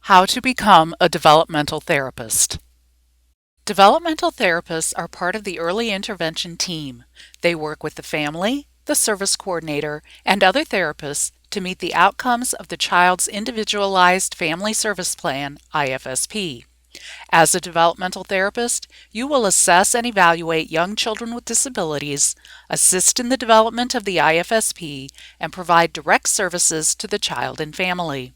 How to become a developmental therapist. Developmental therapists are part of the early intervention team. They work with the family, the service coordinator, and other therapists to meet the outcomes of the child's Individualized Family Service Plan, IFSP. As a developmental therapist, you will assess and evaluate young children with disabilities, assist in the development of the IFSP, and provide direct services to the child and family.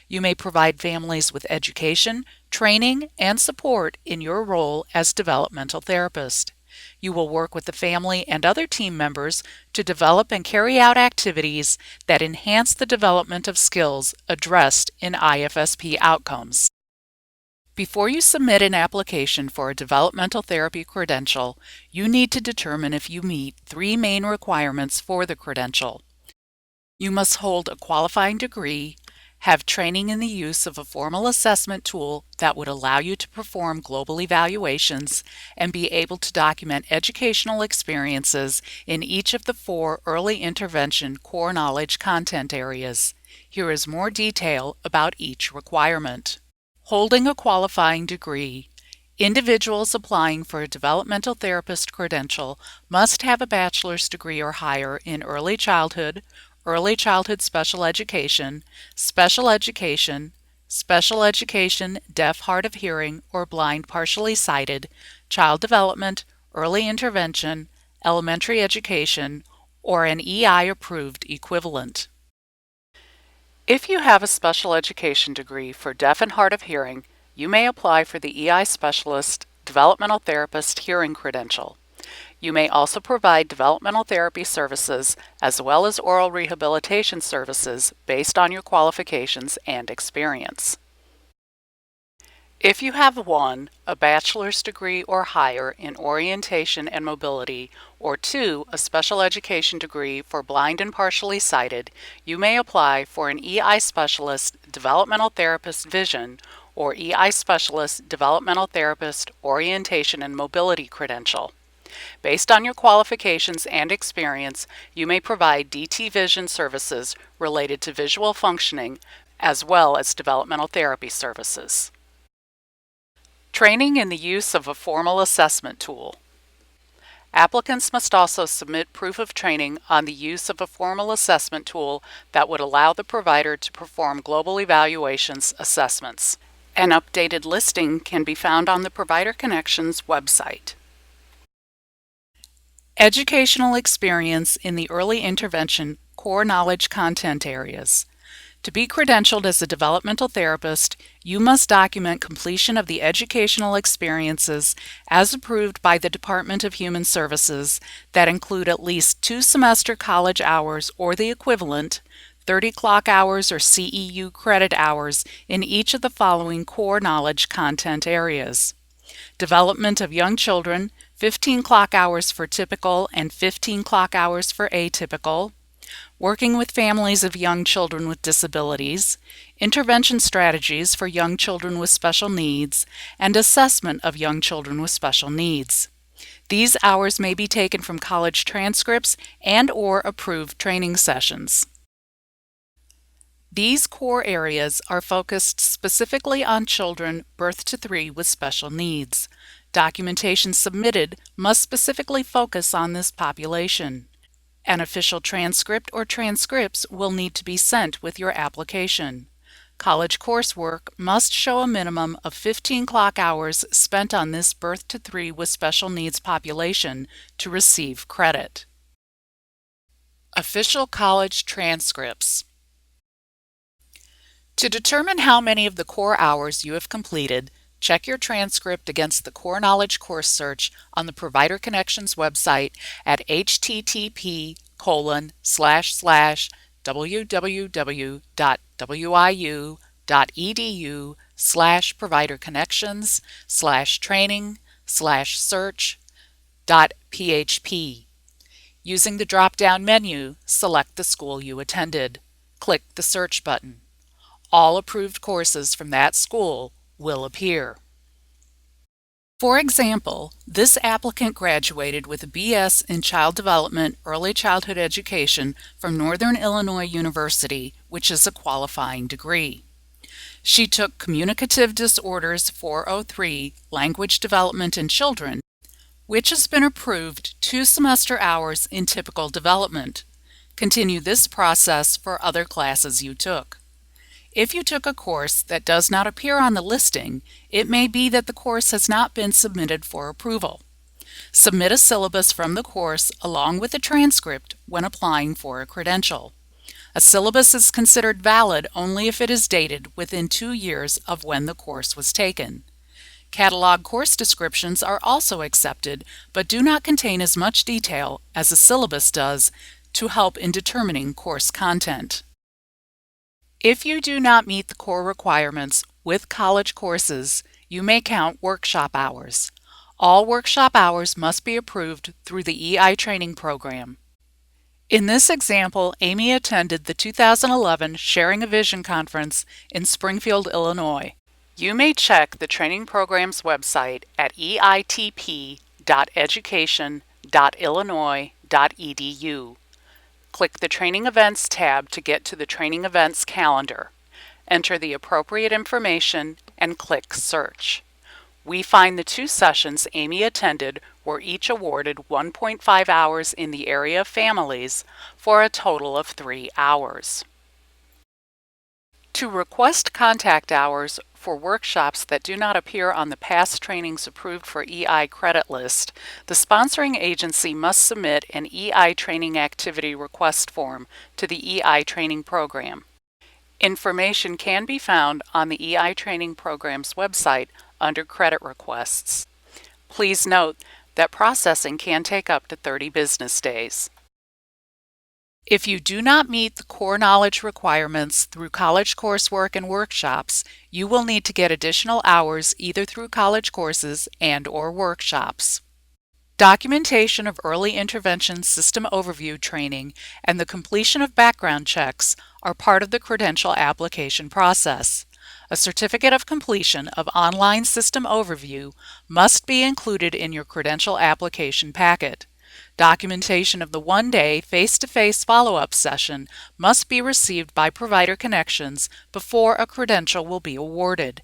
You may provide families with education, training, and support in your role as developmental therapist. You will work with the family and other team members to develop and carry out activities that enhance the development of skills addressed in IFSP outcomes. Before you submit an application for a developmental therapy credential, you need to determine if you meet three main requirements for the credential. You must hold a qualifying degree, have training in the use of a formal assessment tool that would allow you to perform global evaluations, and be able to document educational experiences in each of the 4 early intervention core knowledge content areas. Here is more detail about each requirement. Holding a qualifying degree. Individuals applying for a developmental therapist credential must have a bachelor's degree or higher in early childhood special education, deaf, hard of hearing, or blind, partially sighted, child development, early intervention, elementary education, or an EI-approved equivalent. If you have a special education degree for deaf and hard of hearing, you may apply for the EI Specialist Developmental Therapist Hearing Credential. You may also provide developmental therapy services as well as oral rehabilitation services based on your qualifications and experience. If you have 1, a bachelor's degree or higher in orientation and mobility, or 2, a special education degree for blind and partially sighted, you may apply for an EI Specialist Developmental Therapist Vision or EI Specialist Developmental Therapist Orientation and Mobility credential. Based on your qualifications and experience, you may provide DT Vision services related to visual functioning as well as developmental therapy services. Training in the use of a formal assessment tool. Applicants must also submit proof of training on the use of a formal assessment tool that would allow the provider to perform global evaluations assessments. An updated listing can be found on the Provider Connections website. Educational experience in the early intervention core knowledge content areas. To be credentialed as a developmental therapist, you must document completion of the educational experiences as approved by the Department of Human Services that include at least 2 semester college hours or the equivalent, 30 clock hours or CEU credit hours in each of the following core knowledge content areas. Development of young children, 15 clock hours for typical and 15 clock hours for atypical. Working with families of young children with disabilities, intervention strategies for young children with special needs, and assessment of young children with special needs. These hours may be taken from college transcripts and/or approved training sessions. These core areas are focused specifically on children birth to 3 with special needs. Documentation submitted must specifically focus on this population. An official transcript or transcripts will need to be sent with your application. College coursework must show a minimum of 15 clock hours spent on this birth to 3 with special needs population to receive credit. Official college transcripts. To determine how many of the core hours you have completed, check your transcript against the Core Knowledge course search on the Provider Connections website at http://www.wiu.edu/providerconnections/training/search.php. Using the drop-down menu, select the school you attended. Click the search button. All approved courses from that school will appear. For example, this applicant graduated with a BS in Child Development Early Childhood Education from Northern Illinois University, which is a qualifying degree. She took Communicative Disorders 403, Language Development in Children, which has been approved 2 semester hours in typical development. Continue this process for other classes you took. If you took a course that does not appear on the listing, it may be that the course has not been submitted for approval. Submit a syllabus from the course along with a transcript when applying for a credential. A syllabus is considered valid only if it is dated within 2 years of when the course was taken. Catalog course descriptions are also accepted, but do not contain as much detail as a syllabus does to help in determining course content. If you do not meet the core requirements with college courses, you may count workshop hours. All workshop hours must be approved through the EI training program. In this example, Amy attended the 2011 Sharing a Vision Conference in Springfield, Illinois. You may check the training program's website at eitp.education.illinois.edu. Click the Training Events tab to get to the Training Events calendar. Enter the appropriate information and click Search. We find the 2 sessions Amy attended were each awarded 1.5 hours in the area of families for a total of 3 hours. To request contact hours for workshops that do not appear on the past trainings approved for EI credit list, the sponsoring agency must submit an EI training activity request form to the EI training program. Information can be found on the EI training program's website under credit requests. Please note that processing can take up to 30 business days. If you do not meet the core knowledge requirements through college coursework and workshops, you will need to get additional hours either through college courses and/or workshops. Documentation of early intervention system overview training and the completion of background checks are part of the credential application process. A certificate of completion of online system overview must be included in your credential application packet. Documentation of the one-day face-to-face follow-up session must be received by Provider Connections before a credential will be awarded.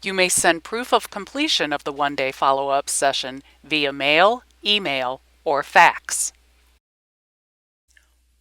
You may send proof of completion of the one-day follow-up session via mail, email, or fax.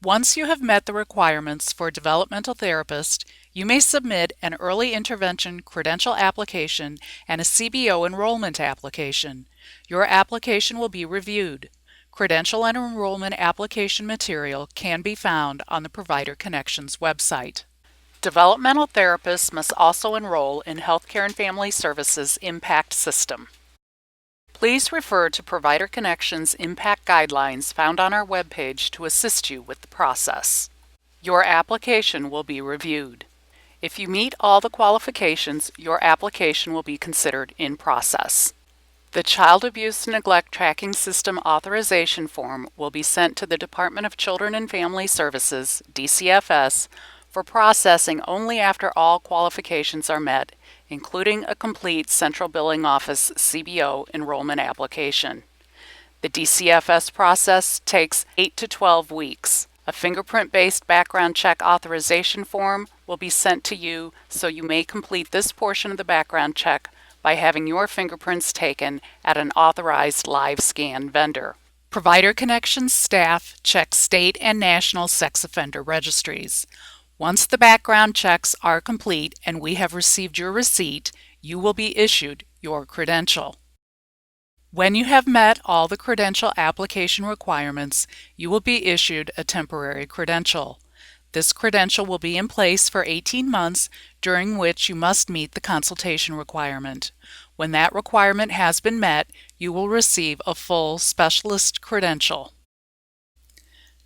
Once you have met the requirements for a developmental therapist, you may submit an early intervention credential application and a CBO enrollment application. Your application will be reviewed. Credential and enrollment application material can be found on the Provider Connections website. Developmental therapists must also enroll in Healthcare and Family Services Impact System. Please refer to Provider Connections Impact Guidelines found on our webpage to assist you with the process. Your application will be reviewed. If you meet all the qualifications, your application will be considered in process. The Child Abuse and Neglect Tracking System Authorization Form will be sent to the Department of Children and Family Services, DCFS, for processing only after all qualifications are met, including a complete Central Billing Office CBO enrollment application. The DCFS process takes 8 to 12 weeks. A fingerprint-based background check authorization form will be sent to you, so you may complete this portion of the background check by having your fingerprints taken at an authorized live scan vendor. Provider Connections staff check state and national sex offender registries. Once the background checks are complete and we have received your receipt, you will be issued your credential. When you have met all the credential application requirements, you will be issued a temporary credential. This credential will be in place for 18 months, during which you must meet the consultation requirement. When that requirement has been met, you will receive a full specialist credential.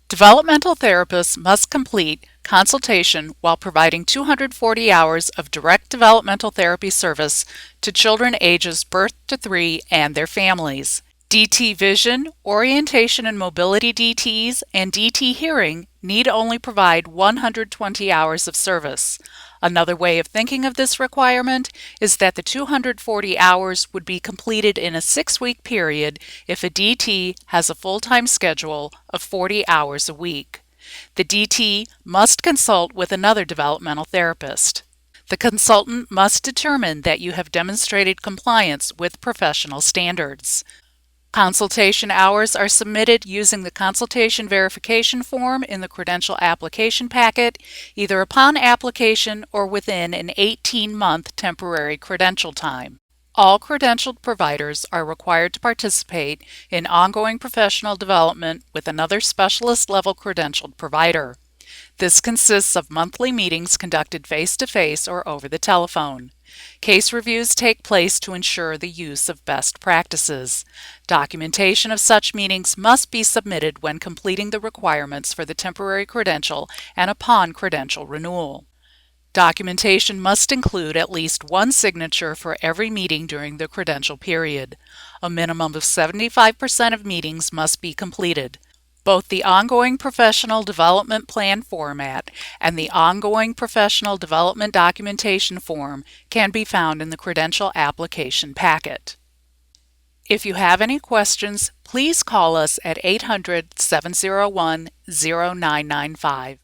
Developmental therapists must complete consultation while providing 240 hours of direct developmental therapy service to children ages birth to 3 and their families. DT Vision, Orientation and Mobility DTs, and DT Hearing need only provide 120 hours of service. Another way of thinking of this requirement is that the 240 hours would be completed in a 6-week period if a DT has a full-time schedule of 40 hours a week. The DT must consult with another developmental therapist. The consultant must determine that you have demonstrated compliance with professional standards. Consultation hours are submitted using the consultation verification form in the credential application packet, either upon application or within an 18-month temporary credential time. All credentialed providers are required to participate in ongoing professional development with another specialist level credentialed provider. This consists of monthly meetings conducted face-to-face or over the telephone. Case reviews take place to ensure the use of best practices. Documentation of such meetings must be submitted when completing the requirements for the temporary credential and upon credential renewal. Documentation must include at least one signature for every meeting during the credential period. A minimum of 75% of meetings must be completed. Both the Ongoing Professional Development Plan format and the Ongoing Professional Development Documentation form can be found in the credential application packet. If you have any questions, please call us at 800-701-0995.